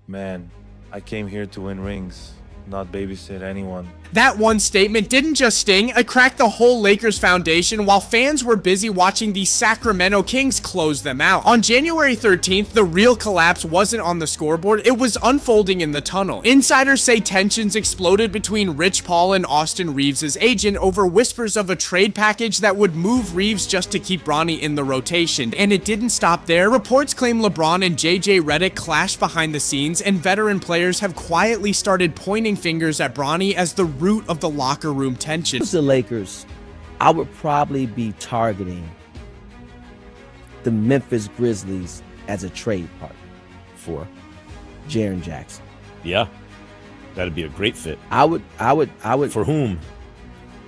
Man, I came here to win rings, not babysit anyone. That one statement didn't just sting, it cracked the whole Lakers foundation while fans were busy watching the Sacramento Kings close them out. On January 13th, the real collapse wasn't on the scoreboard, it was unfolding in the tunnel. Insiders say tensions exploded between Rich Paul and Austin Reeves' agent over whispers of a trade package that would move Reeves just to keep Bronny in the rotation. And it didn't stop there. Reports claim LeBron and JJ Redick clashed behind the scenes, and veteran players have quietly started pointing fingers at Bronny as the root of the locker room tension. As the Lakers, I would probably be targeting the Memphis Grizzlies as a trade partner for Jaren Jackson. Yeah, that'd be a great fit. I would. For whom?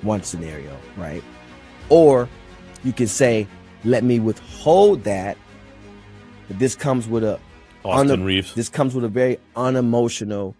One scenario, right? Or you could say, let me withhold that. But this comes with a Austin Reeves. This comes with a very unemotional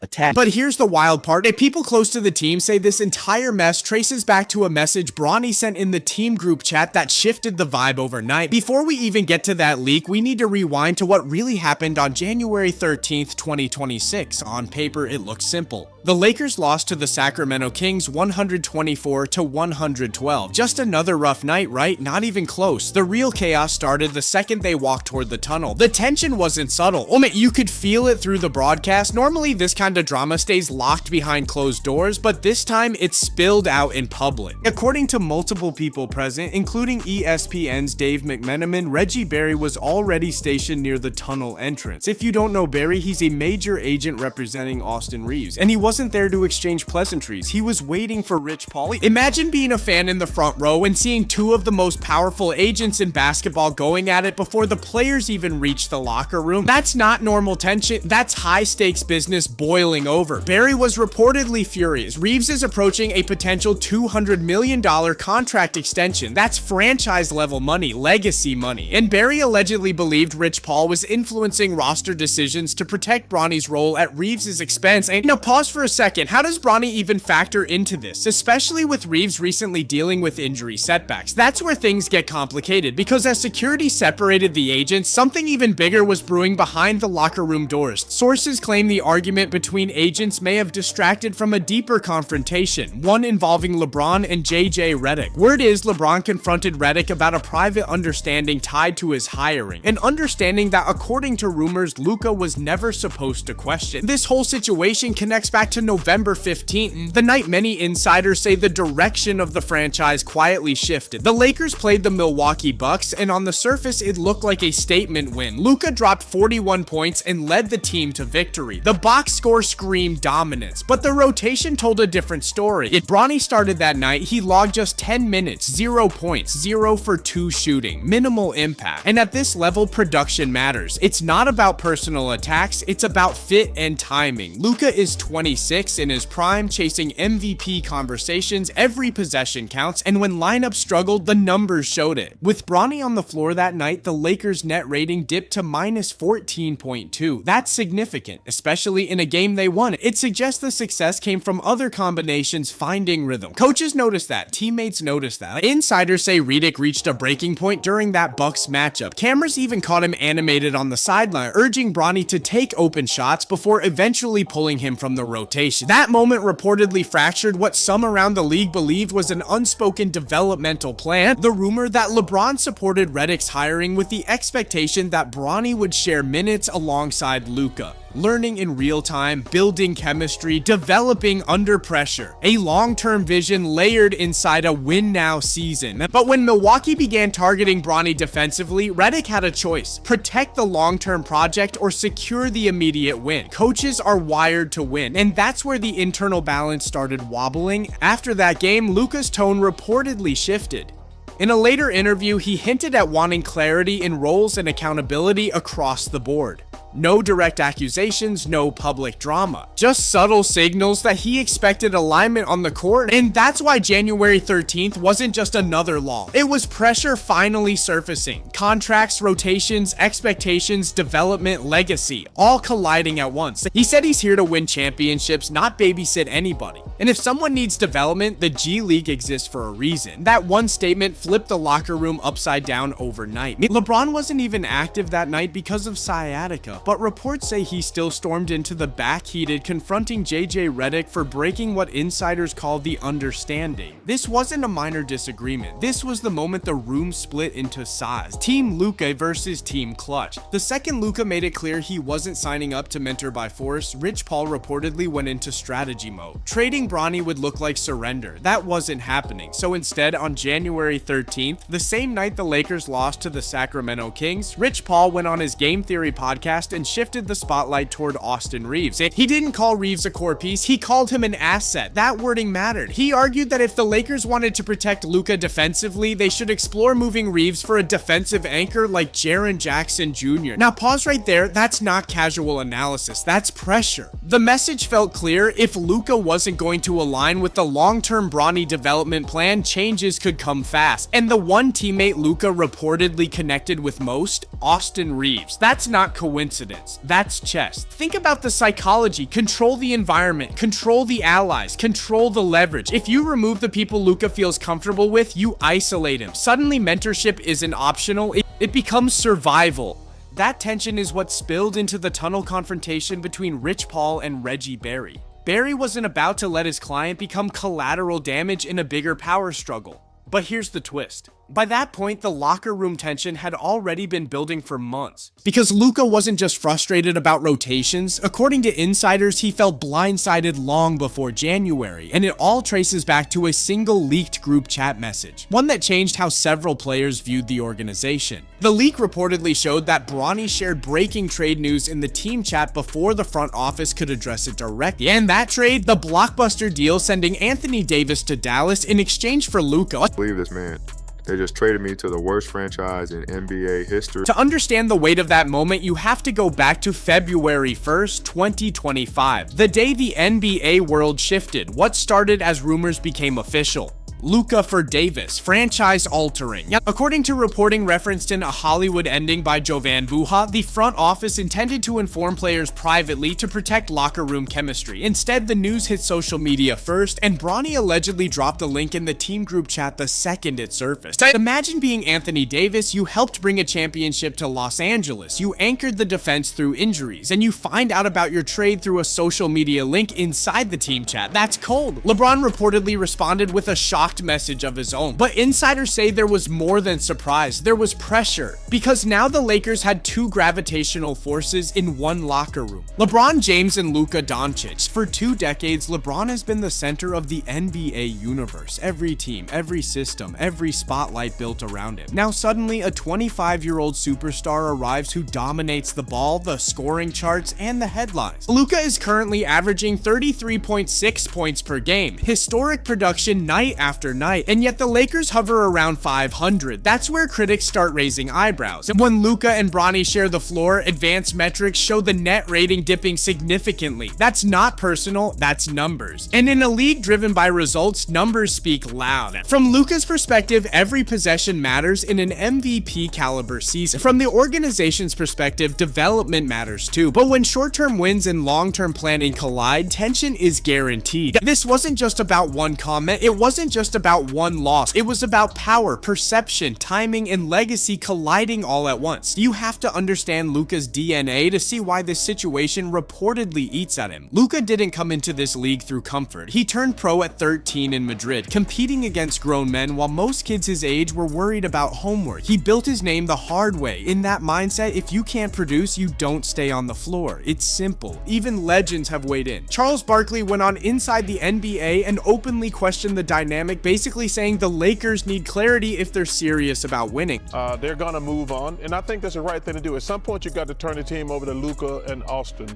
attack. But here's the wild part. People close to the team say this entire mess traces back to a message Bronny sent in the team group chat that shifted the vibe overnight. Before we even get to that leak, we need to rewind to what really happened on January 13th, 2026. On paper, it looks simple. The Lakers lost to the Sacramento Kings 124-112. Just another rough night, right? Not even close. The real chaos started the second they walked toward the tunnel. The tension wasn't subtle. Oh man, you could feel it through the broadcast. Normally, this kind of drama stays locked behind closed doors, but this time it spilled out in public. According to multiple people present, including ESPN's Dave McMenamin, Reggie Berry was already stationed near the tunnel entrance. If you don't know Berry, he's a major agent representing Austin Reeves, and he wasn't there to exchange pleasantries. He was waiting for Rich Paul. Imagine being a fan in the front row and seeing two of the most powerful agents in basketball going at it before the players even reach the locker room. That's not normal tension. That's high stakes business boiling over. Berry was reportedly furious. Reeves is approaching a potential $200 million contract extension. That's franchise level money, legacy money. And Berry allegedly believed Rich Paul was influencing roster decisions to protect Bronny's role at Reeves' expense. And now pause for a second. How does Bronny even factor into this, especially with Reeves recently dealing with injury setbacks? That's where things get complicated, because as security separated the agents, something even bigger was brewing behind the locker room doors. Sources claim the argument between agents may have distracted from a deeper confrontation, one involving LeBron and JJ Redick. Word is LeBron confronted Redick about a private understanding tied to his hiring, an understanding that according to rumors Luka was never supposed to question. This whole situation connects back to November 15th, the night many insiders say the direction of the franchise quietly shifted. The Lakers played the Milwaukee Bucks, and on the surface it looked like a statement win. Luka dropped 41 points and led the team to victory. The box score screamed dominance, but the rotation told a different story. Bronny started that night, he logged just 10 minutes, 0 points, 0 for 2 shooting, minimal impact. And at this level, production matters. It's not about personal attacks, it's about fit and timing. Luka is 26 in his prime, chasing MVP conversations. Every possession counts, and when lineups struggled, the numbers showed it. With Bronny on the floor that night, the Lakers' net rating dipped to minus 14.2. That's significant, especially in a game they won. It suggests the success came from other combinations finding rhythm. Coaches noticed that, teammates noticed that. Insiders say Redick reached a breaking point during that Bucks matchup. Cameras even caught him animated on the sideline, urging Bronny to take open shots before eventually pulling him from the rotation. That moment reportedly fractured what some around the league believed was an unspoken developmental plan, the rumor that LeBron supported Redick's hiring with the expectation that Bronny would share minutes alongside Luka. Learning in real time, building chemistry, developing under pressure. A long-term vision layered inside a win-now season. But when Milwaukee began targeting Bronny defensively, Redick had a choice: protect the long-term project or secure the immediate win. Coaches are wired to win, and that's where the internal balance started wobbling. After that game, Luka's tone reportedly shifted. In a later interview, he hinted at wanting clarity in roles and accountability across the board. No direct accusations, no public drama. Just subtle signals that he expected alignment on the court, and that's why January 13th wasn't just another lull. It was pressure finally surfacing. Contracts, rotations, expectations, development, legacy, all colliding at once. He said he's here to win championships, not babysit anybody. And if someone needs development, the G League exists for a reason. That one statement flipped the locker room upside down overnight. LeBron wasn't even active that night because of sciatica. Luka, but reports say he still stormed into the back heated, confronting JJ Redick for breaking what insiders call the understanding. This wasn't a minor disagreement. This was the moment the room split into sides. Team Luka versus Team Clutch. The second Luka made it clear he wasn't signing up to mentor by force, Rich Paul reportedly went into strategy mode. Trading Bronny would look like surrender. That wasn't happening. So instead, on January 13th, the same night the Lakers lost to the Sacramento Kings, Rich Paul went on his Game Theory podcast and shifted the spotlight toward Austin Reeves. He didn't call Reeves a core piece, he called him an asset. That wording mattered. He argued that if the Lakers wanted to protect Luka defensively, they should explore moving Reeves for a defensive anchor like Jaren Jackson Jr. Now pause right there, that's not casual analysis, that's pressure. The message felt clear: if Luka wasn't going to align with the long-term Bronny development plan, changes could come fast. And the one teammate Luka reportedly connected with most, Austin Reeves. That's not coincidence, that's chess. Think about the psychology: control the environment, control the allies, control the leverage. If you remove the people Luka feels comfortable with, you isolate him. Suddenly mentorship isn't optional, it becomes survival. That tension is what spilled into the tunnel confrontation between Rich Paul and Reggie Barry. Barry wasn't about to let his client become collateral damage in a bigger power struggle. But here's the twist. By that point, the locker room tension had already been building for months. Because Luka wasn't just frustrated about rotations. According to insiders, he felt blindsided long before January, and it all traces back to a single leaked group chat message, one that changed how several players viewed the organization. The leak reportedly showed that Bronny shared breaking trade news in the team chat before the front office could address it directly. And that trade, the blockbuster deal sending Anthony Davis to Dallas in exchange for Luka. Believe this, man. They just traded me to the worst franchise in NBA history. To understand the weight of that moment, you have to go back to February 1st, 2025, the day the NBA world shifted. What started as rumors became official. Luka for Davis, franchise altering. According to reporting referenced in A Hollywood Ending by Jovan Buha, the front office intended to inform players privately to protect locker room chemistry. Instead, the news hit social media first, and Bronny allegedly dropped a link in the team group chat the second it surfaced. Imagine being Anthony Davis. You helped bring a championship to Los Angeles, you anchored the defense through injuries, and you find out about your trade through a social media link inside the team chat. That's cold. LeBron reportedly responded with a shocked message of his own, but insiders say there was more than surprise. There was pressure, because now the Lakers had two gravitational forces in one locker room: LeBron James and Luka Dončić. For 2 decades, LeBron has been the center of the NBA universe. Every team, every system, every spotlight built around him. Now suddenly a 25-year-old superstar arrives who dominates the ball, the scoring charts, and the headlines. Luka is currently averaging 33.6 points per game, historic production night after night, and yet the Lakers hover around 500. That's where critics start raising eyebrows. And when Luka and Bronny share the floor, advanced metrics show the net rating dipping significantly. That's not personal, that's numbers. And in a league driven by results, numbers speak loud. From Luka's perspective, every possession matters in an MVP caliber season. From the organization's perspective, development matters too. But when short-term wins and long-term planning collide, tension is guaranteed. This wasn't just about one comment, it wasn't just about one loss. It was about power, perception, timing, and legacy colliding all at once. You have to understand Luka's DNA to see why this situation reportedly eats at him. Luka didn't come into this league through comfort. He turned pro at 13 in Madrid, competing against grown men while most kids his age were worried about homework. He built his name the hard way. In that mindset, if you can't produce, you don't stay on the floor. It's simple. Even legends have weighed in. Charles Barkley went on Inside the NBA and openly questioned the dynamic, basically saying the Lakers need clarity if they're serious about winning. They're gonna move on, and I think that's the right thing to do. At some point, you got to turn the team over to Luka and Austin,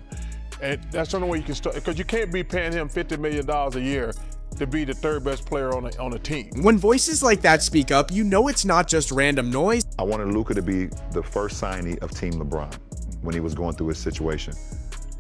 and that's the only way you can start, because you can't be paying him $50 million a year to be the third best player on a team. When voices like that speak up, you know it's not just random noise. I wanted Luka to be the first signee of Team LeBron when he was going through his situation.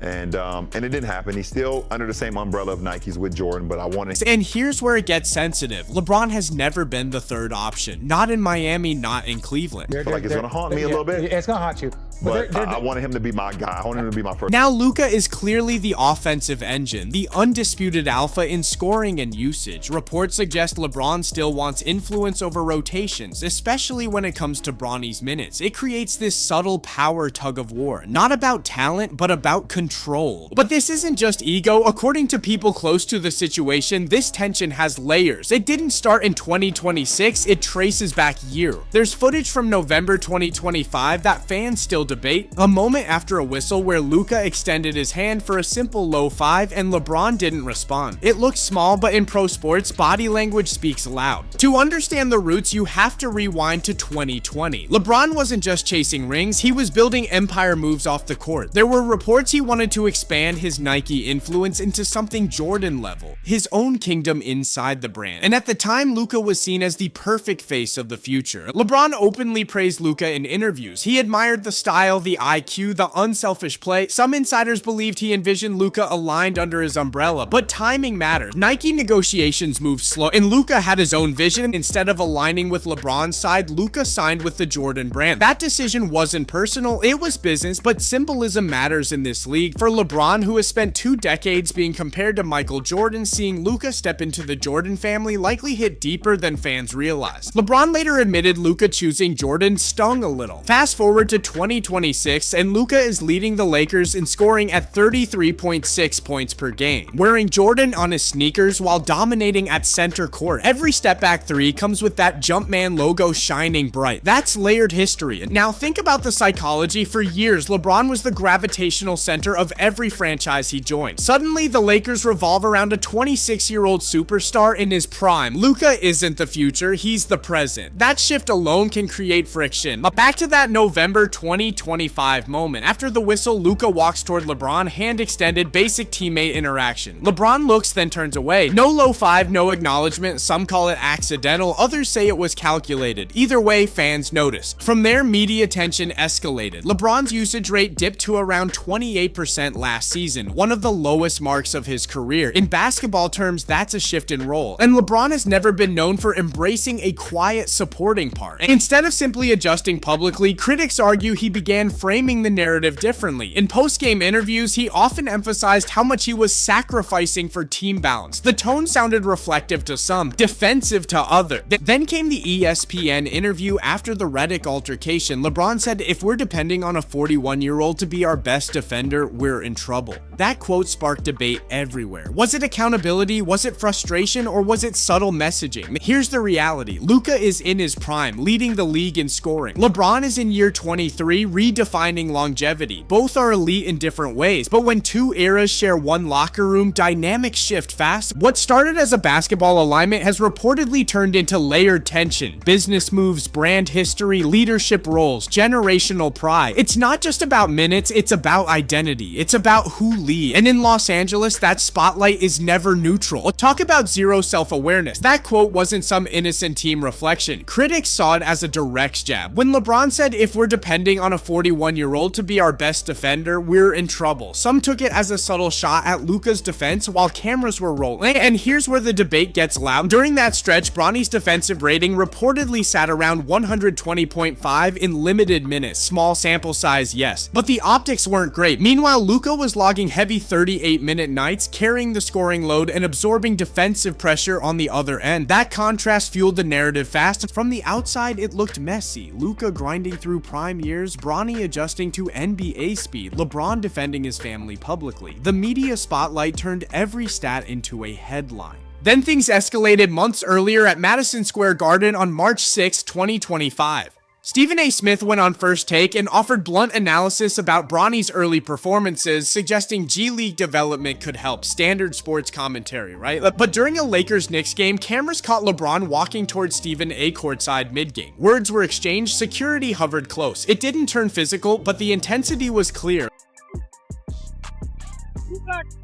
And it didn't happen. He's still under the same umbrella of Nike's with Jordan, but I wanted... And here's where it gets sensitive. LeBron has never been the third option. Not in Miami, not in Cleveland. I feel like it's going to haunt me a little bit. It's going to haunt you. But I wanted him to be my guy. I wanted him to be my first. Now Luka is clearly the offensive engine, the undisputed alpha in scoring and usage. Reports suggest LeBron still wants influence over rotations, especially when it comes to Bronny's minutes. It creates this subtle power tug of war, not about talent, but about control. But this isn't just ego. According to people close to the situation, this tension has layers. It didn't start in 2026, it traces back years. There's footage from November 2025 that fans still debate, a moment after a whistle where Luka extended his hand for a simple low five and LeBron didn't respond. It looks small, but in pro sports, body language speaks loud. To understand the roots, you have to rewind to 2020. LeBron wasn't just chasing rings, he was building empire moves off the court. There were reports he wanted to expand his Nike influence into something Jordan level, his own kingdom inside the brand. And at the time, Luka was seen as the perfect face of the future. LeBron openly praised Luka in interviews. He admired the style, the IQ, the unselfish play. Some insiders believed he envisioned Luka aligned under his umbrella, but timing matters. Nike negotiations moved slow, and Luka had his own vision. Instead of aligning with LeBron's side, Luka signed with the Jordan brand. That decision wasn't personal, it was business, but symbolism matters in this league. For LeBron, who has spent 2 decades being compared to Michael Jordan, seeing Luka step into the Jordan family likely hit deeper than fans realized. LeBron later admitted Luka choosing Jordan stung a little. Fast forward to 2026, and Luka is leading the Lakers in scoring at 33.6 points per game, wearing Jordan on his sneakers while dominating at center court. Every step back three comes with that Jumpman logo shining bright. That's layered history. Now think about the psychology. For years, LeBron was the gravitational center of every franchise he joined. Suddenly, the Lakers revolve around a 26-year-old superstar in his prime. Luka isn't the future, he's the present. That shift alone can create friction. But back to that November 2025 moment. After the whistle, Luka walks toward LeBron, hand extended, basic teammate interaction. LeBron looks, then turns away. No low five, no acknowledgement. Some call it accidental, others say it was calculated. Either way, fans notice. From there, media attention escalated. LeBron's usage rate dipped to around 28% last season, one of the lowest marks of his career. In basketball terms, that's a shift in role. And LeBron has never been known for embracing a quiet supporting part. Instead of simply adjusting publicly, critics argue he began framing the narrative differently. In post-game interviews, he often emphasized how much he was sacrificing for team balance. The tone sounded reflective to some, defensive to others. Then came the ESPN interview after the Redick altercation. LeBron said, "If we're depending on a 41-year-old to be our best defender, we're in trouble." That quote sparked debate everywhere. Was it accountability? Was it frustration? Or was it subtle messaging? Here's the reality. Luka is in his prime, leading the league in scoring. LeBron is in year 23, redefining longevity. Both are elite in different ways, but when two eras share one locker room, dynamics shift fast. What started as a basketball alignment has reportedly turned into layered tension, business moves, brand history, leadership roles, generational pride. It's not just about minutes, it's about identity. It's about who leads. And in Los Angeles, that spotlight is never neutral. Talk about zero self-awareness. That quote wasn't some innocent team reflection. Critics saw it as a direct jab. When LeBron said, "If we're depending on a 41-year-old to be our best defender, we're in trouble," some took it as a subtle shot at Luka's defense while cameras were rolling. And here's where the debate gets loud. During that stretch, Bronny's defensive rating reportedly sat around 120.5 in limited minutes. Small sample size, yes, but the optics weren't great. Meanwhile, Luka was logging heavy 38-minute nights, carrying the scoring load and absorbing defensive pressure on the other end. That contrast fueled the narrative fast. From the outside, it looked messy. Luka grinding through prime years, Bronny adjusting to NBA speed, LeBron defending his family publicly. The media spotlight turned every stat into a headline. Then things escalated months earlier at Madison Square Garden on March 6, 2025. Stephen A. Smith went on First Take and offered blunt analysis about Bronny's early performances, suggesting G League development could help. Standard sports commentary, right? But during a Lakers-Knicks game, cameras caught LeBron walking towards Stephen A. courtside mid-game. Words were exchanged, security hovered close. It didn't turn physical, but the intensity was clear.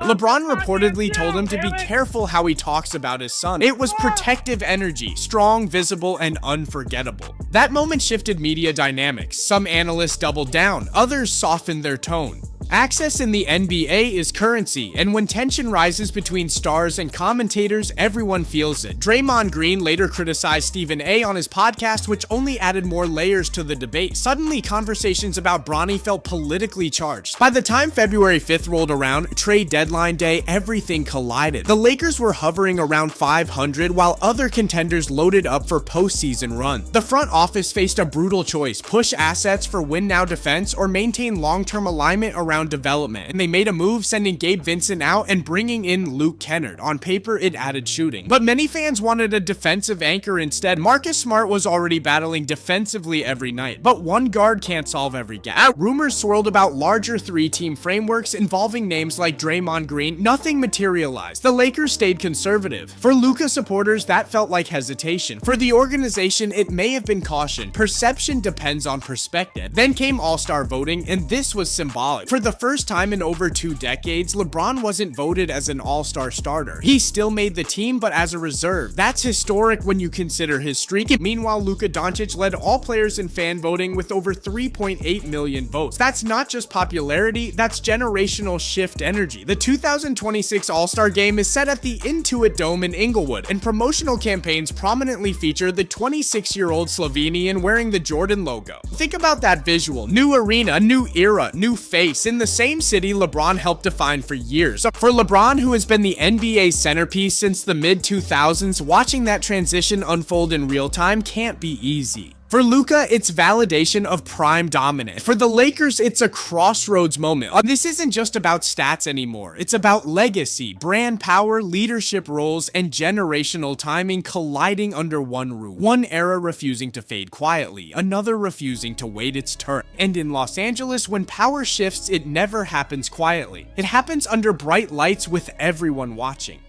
LeBron reportedly told him to be careful how he talks about his son. It was protective energy, strong, visible, and unforgettable. That moment shifted media dynamics. Some analysts doubled down, others softened their tone. Access in the NBA is currency, and when tension rises between stars and commentators, everyone feels it. Draymond Green later criticized Stephen A on his podcast, which only added more layers to the debate. Suddenly, conversations about Bronny felt politically charged. By the time February 5th rolled around, trade deadline day, everything collided. The Lakers were hovering around 500 while other contenders loaded up for postseason run. The front office faced a brutal choice: push assets for win-now defense or maintain long-term alignment around development. And they made a move, sending Gabe Vincent out and bringing in Luke Kennard. On paper, it added shooting, but many fans wanted a defensive anchor instead. Marcus Smart was already battling defensively every night, but one guard can't solve every gap. Rumors swirled about larger three-team frameworks involving names like Draymond Green. Nothing materialized. The Lakers stayed conservative. For Luka supporters, that felt like hesitation. For the organization, it may have been caution. Perception depends on perspective. Then came All-Star voting, and this was symbolic. For the first time in over 2 decades, LeBron wasn't voted as an All-Star starter. He still made the team, but as a reserve. That's historic when you consider his streak. Meanwhile, Luka Dončić led all players in fan voting with over 3.8 million votes. That's not just popularity, that's generational shift energy. The 2026 All-Star Game is set at the Intuit Dome in Inglewood, and promotional campaigns prominently feature the 26-year-old Slovenian wearing the Jordan logo. Think about that visual. New arena, new era, new face, in the same city LeBron helped define for years. For LeBron, who has been the NBA centerpiece since the mid-2000s, watching that transition unfold in real time can't be easy. For Luka, it's validation of prime dominance. For the Lakers, it's a crossroads moment. This isn't just about stats anymore. It's about legacy, brand power, leadership roles, and generational timing colliding under one roof. One era refusing to fade quietly, another refusing to wait its turn. And in Los Angeles, when power shifts, it never happens quietly. It happens under bright lights with everyone watching.